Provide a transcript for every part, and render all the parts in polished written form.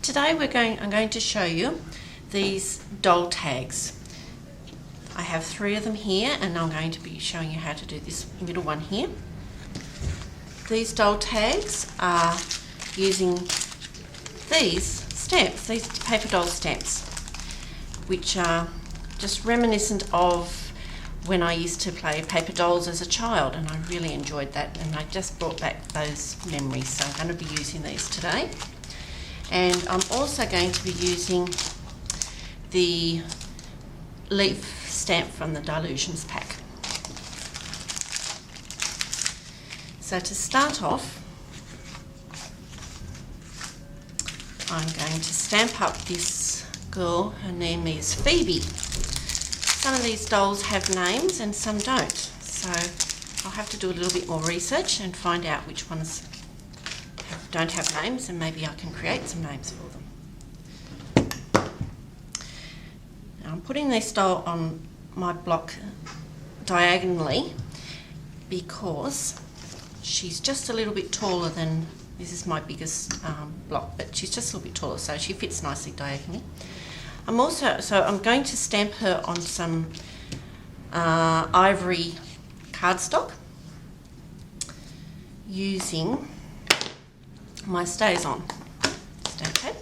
Today I'm going to show you these doll tags. I have 3 of them here, and I'm going to be showing you how to do this middle one here. These doll tags are using these stamps, these paper doll stamps, which are just reminiscent of when I used to play paper dolls as a child, and I really enjoyed that, and I just brought back those memories, so I'm going to be using these today. And I'm also going to be using the leaf stamp from the Dylusions pack. So to start off, I'm going to stamp up this girl. Her name is Phoebe. Some of these dolls have names and some don't, so I'll have to do a little bit more research and find out which ones don't have names, and maybe I can create some names for them. Now I'm putting this doll on my block diagonally because she's just a little bit taller than, this is my biggest block, but she's just a little bit taller, so she fits nicely diagonally. I'm going to stamp her on some ivory cardstock using my Stazon stamp pad.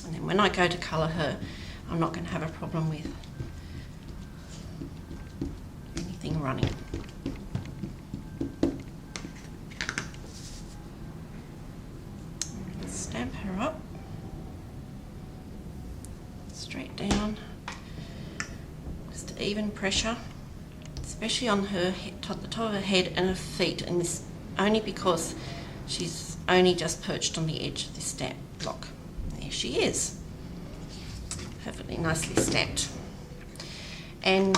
And then when I go to colour her, I'm not going to have a problem with anything running. I'm going to stamp her up straight down, just even pressure, especially on her head, the top of her head and her feet, and this only because she's only just perched on the edge of this stamp block. There she is, perfectly nicely stamped. And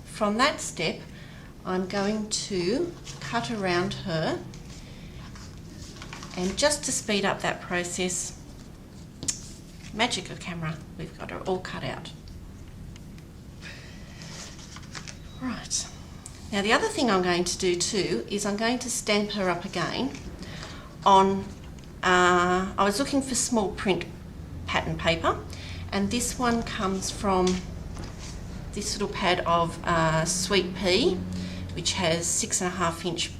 from that step, I'm going to cut around her, and just to speed up that process, magic of camera, we've got her all cut out. Right. Now the other thing I'm going to do too is I'm going to stamp her up again on, I was looking for small print pattern paper, and this one comes from this little pad of Sweet Pea, which has 6.5 inch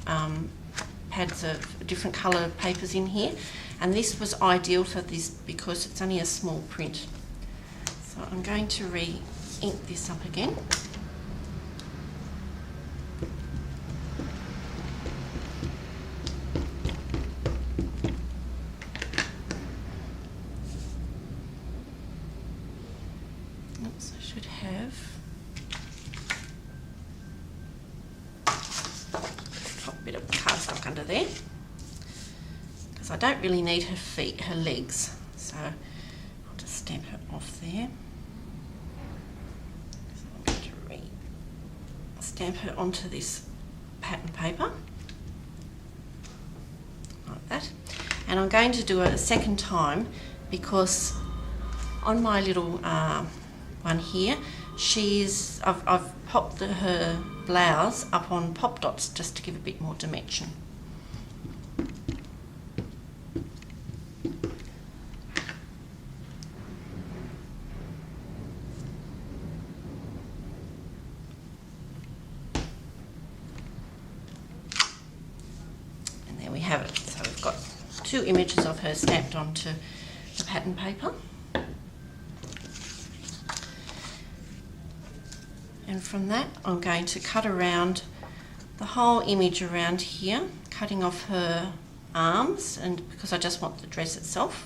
pads of different colour papers in here, and this was ideal for this because it's only a small print. So I'm going to re-ink this up again. Oops, I should have a bit of cardstock under there, because I don't really need her feet, her legs, so I'll just stamp her off there. So I'm going to stamp her onto this pattern paper, like that. And I'm going to do it a second time because on my little one here, I've popped her blouse up on pop dots just to give a bit more dimension. And there we have it. So we've got 2 images of her stamped onto the pattern paper. And from that, I'm going to cut around the whole image around here, cutting off her arms, and because I just want the dress itself.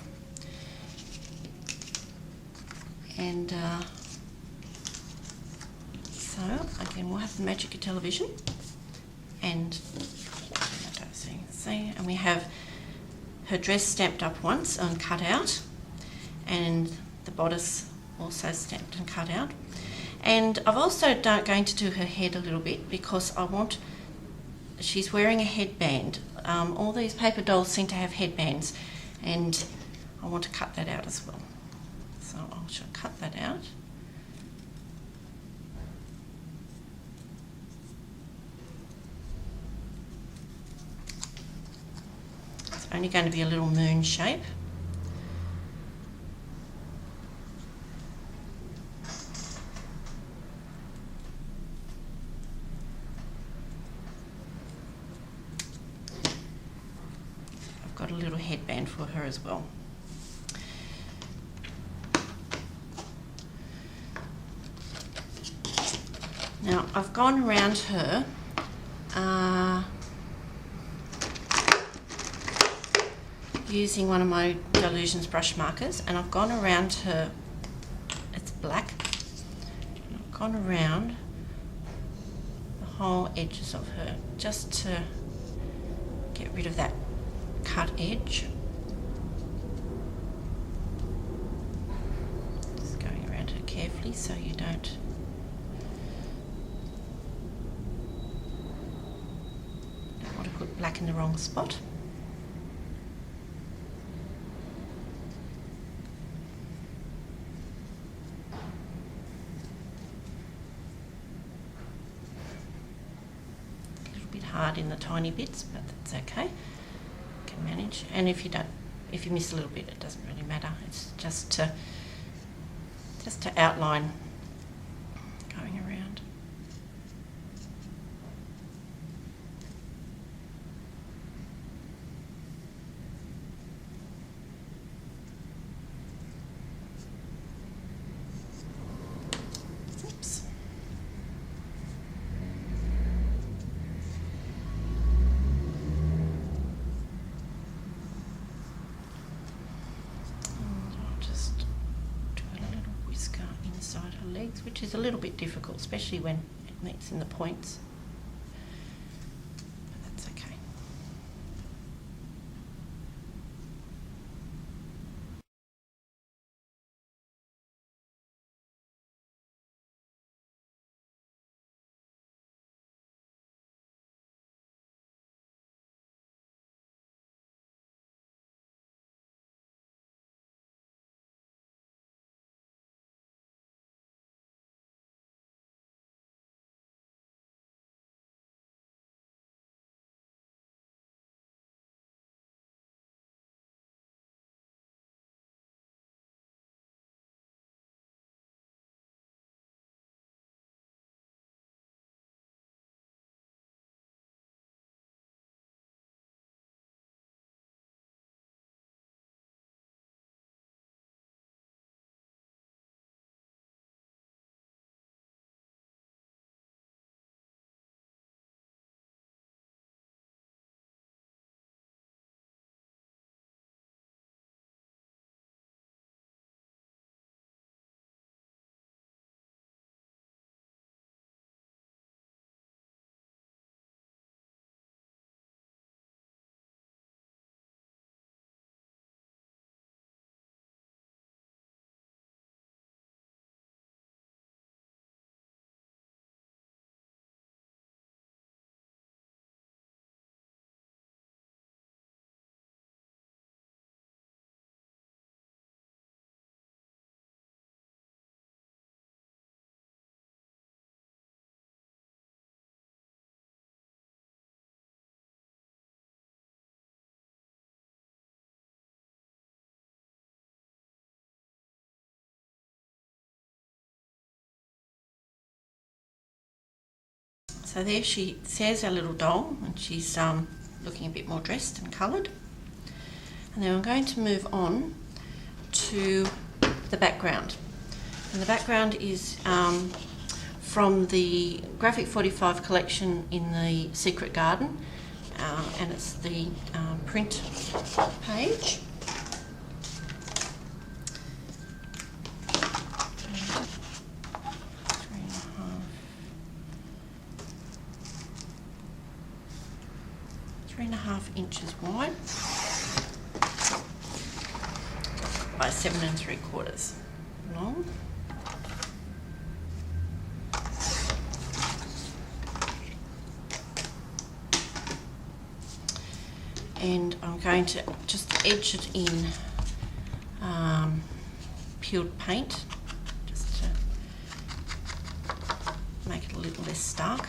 And so again, we'll have the magic of television, and I don't see, and we have her dress stamped up once and cut out, and the bodice also stamped and cut out. And I've also going to do her head a little bit because she's wearing a headband. All these paper dolls seem to have headbands, and I want to cut that out as well. So I shall cut that out. only going to be a little moon shape. I've got a little headband for her as well. Now I've gone around her using one of my Dylusions brush markers, and I've gone around her, it's black, and I've gone around the whole edges of her just to get rid of that cut edge. Just going around her carefully so you don't want to put black in the wrong spot. Hard in the tiny bits, but that's okay, can manage. And if you miss a little bit, it doesn't really matter. It's just to outline going around. Oops. Inside her legs, which is a little bit difficult, especially when it meets in the points, but that's okay. So there there's our little doll, and she's looking a bit more dressed and coloured. And then I'm going to move on to the background. And the background is from the Graphic 45 collection in the Secret Garden, and it's the print page. Three and a half inches wide by 7 3/4 long. And I'm going to just edge it in peeled paint, just to make it a little less stark.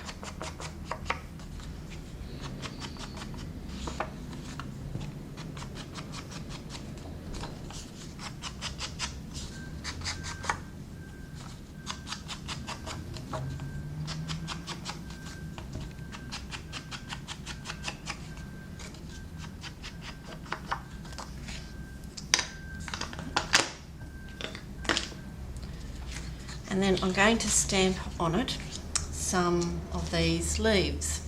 And then I'm going to stamp on it some of these leaves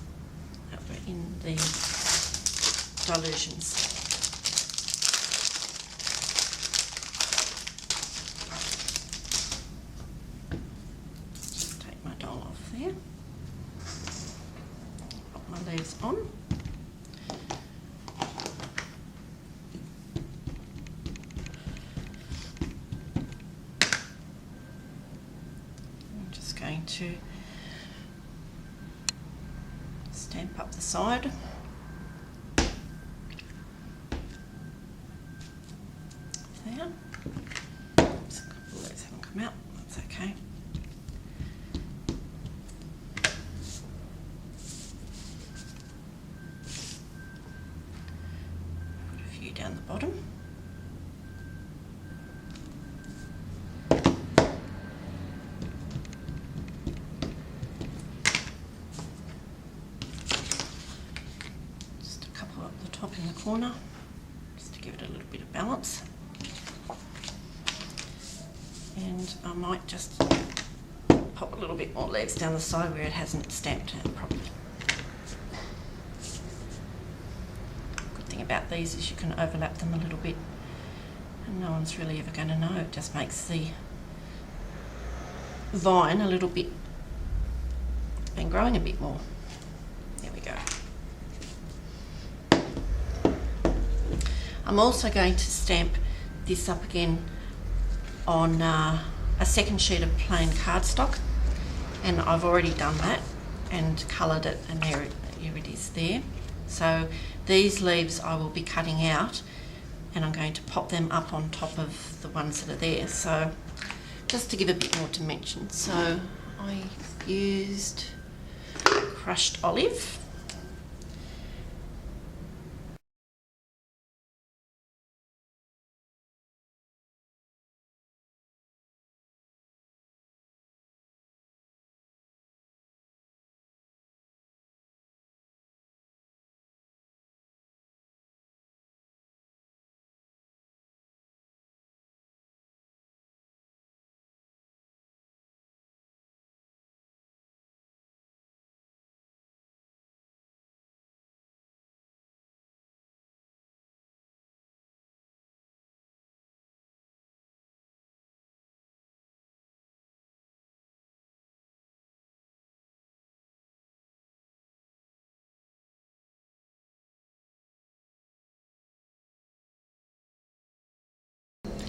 that were in the Dylusions. Just take my doll off there. Put my leaves on. Going to stamp up the side. There. Oops, a couple of those haven't come out. That's okay. Put a few down the bottom. Top in the corner, just to give it a little bit of balance. And I might just pop a little bit more leaves down the side where it hasn't stamped out properly. Good thing about these is you can overlap them a little bit and no one's really ever going to know. It just makes the vine a little bit and growing a bit more. There we go. I'm also going to stamp this up again on a second sheet of plain cardstock, and I've already done that and coloured it, and here it is there. So these leaves I will be cutting out and I'm going to pop them up on top of the ones that are there, so just to give a bit more dimension. So I used crushed olive.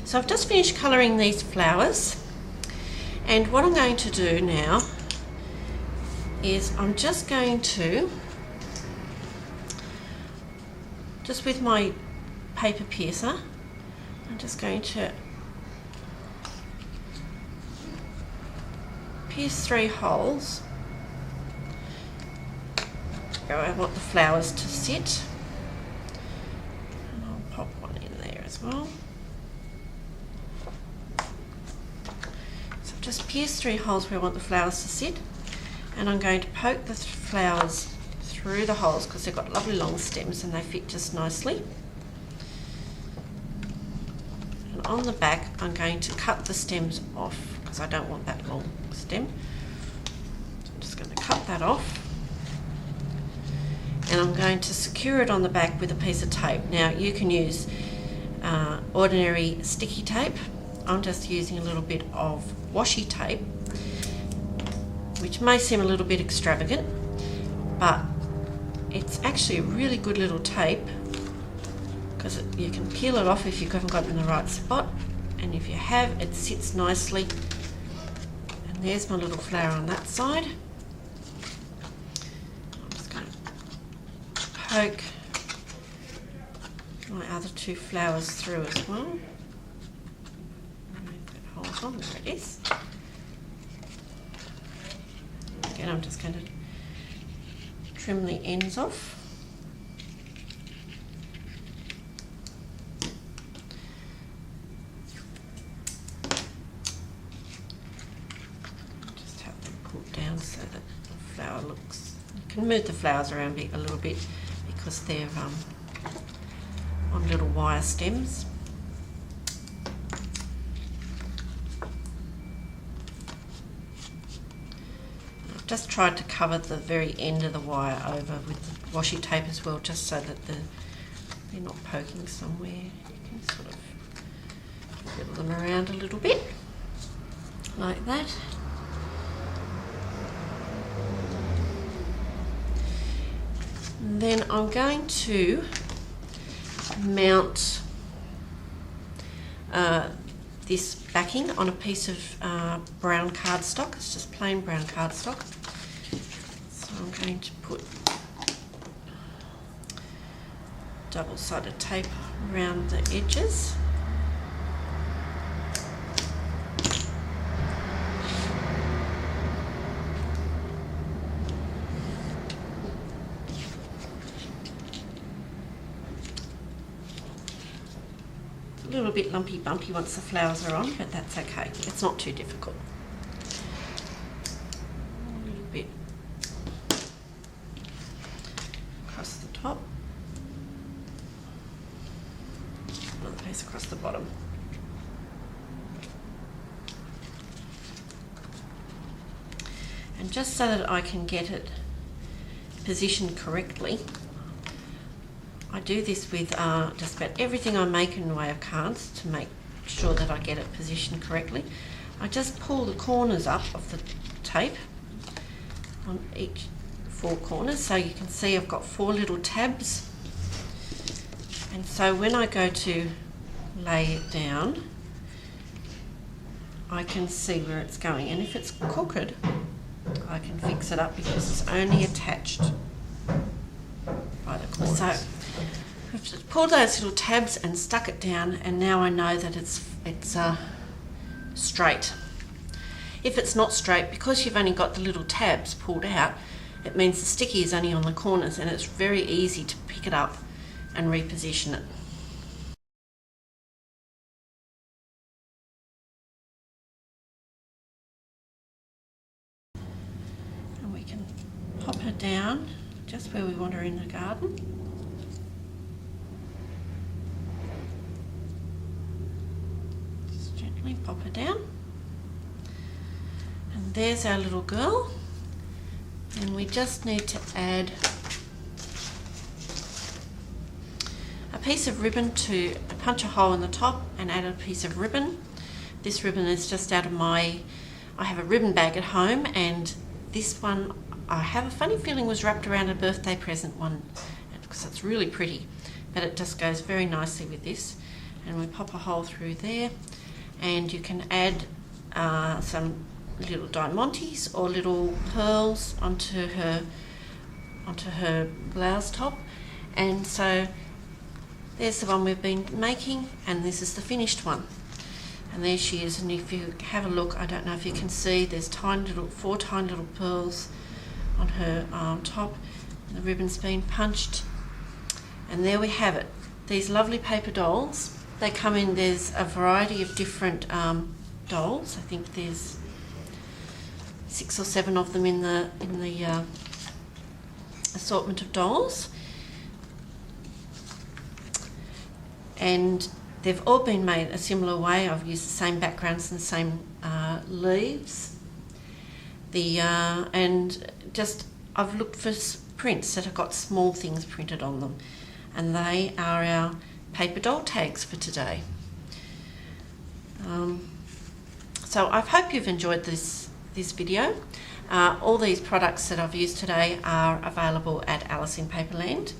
So I've just finished colouring these flowers, and what I'm going to do now is I'm just going to, just with my paper piercer, I'm just going to pierce 3 holes where I want the flowers to sit, and I'll pop one in there as well. Just pierce 3 holes where I want the flowers to sit, and I'm going to poke the flowers through the holes because they've got lovely long stems and they fit just nicely. And on the back I'm going to cut the stems off because I don't want that long stem. So I'm just going to cut that off, and I'm going to secure it on the back with a piece of tape. Now you can use ordinary sticky tape. I'm just using a little bit of washi tape, which may seem a little bit extravagant, but it's actually a really good little tape because you can peel it off if you haven't got it in the right spot, and if you have, it sits nicely. And there's my little flower on that side. I'm just going to poke my other 2 flowers through as well. There it is. Again, I'm just going to trim the ends off. Just have them pulled down so that the flower looks. You can move the flowers around a little bit because they're on little wire stems. just tried to cover the very end of the wire over with the washi tape as well, just so that they're not poking somewhere. You can sort of wiggle them around a little bit, like that. And then I'm going to mount this backing on a piece of brown cardstock. It's just plain brown cardstock. So I'm going to put double-sided tape around the edges. A little bit lumpy bumpy once the flowers are on, but that's okay. It's not too difficult. A little bit across the top, another piece across the bottom. And just so that I can get it positioned correctly, I do this with just about everything I make in the way of cards to make sure that I get it positioned correctly. I just pull the corners up of the tape on each 4 corners, so you can see I've got 4 little tabs, and so when I go to lay it down I can see where it's going, and if it's crooked I can fix it up because it's only attached by the corners. So I've just pulled those little tabs and stuck it down, and now I know that it's straight. If it's not straight, because you've only got the little tabs pulled out, it means the sticky is only on the corners, and it's very easy to pick it up and reposition it. And we can pop her down just where we want her in the garden. Pop her down, and there's our little girl, and we just need to add a piece of ribbon to punch a hole in the top and add a piece of ribbon. This ribbon is just out of I have a ribbon bag at home, and this one I have a funny feeling was wrapped around a birthday present one because it's really pretty, but it just goes very nicely with this. And we pop a hole through there. And you can add some little diamantes or little pearls onto her blouse top. And so there's the one we've been making, and this is the finished one. And there she is. And if you have a look, I don't know if you can see, there's 4 tiny little pearls on her top. The ribbon's been punched, and there we have it. These lovely paper dolls. They come in, there's a variety of different dolls. I think there's 6 or 7 of them in the assortment of dolls. And they've all been made a similar way. I've used the same backgrounds and the same leaves. And just I've looked for prints that have got small things printed on them, and they are our paper doll tags for today. So I hope you've enjoyed this video. All these products that I've used today are available at Alice in Paperland.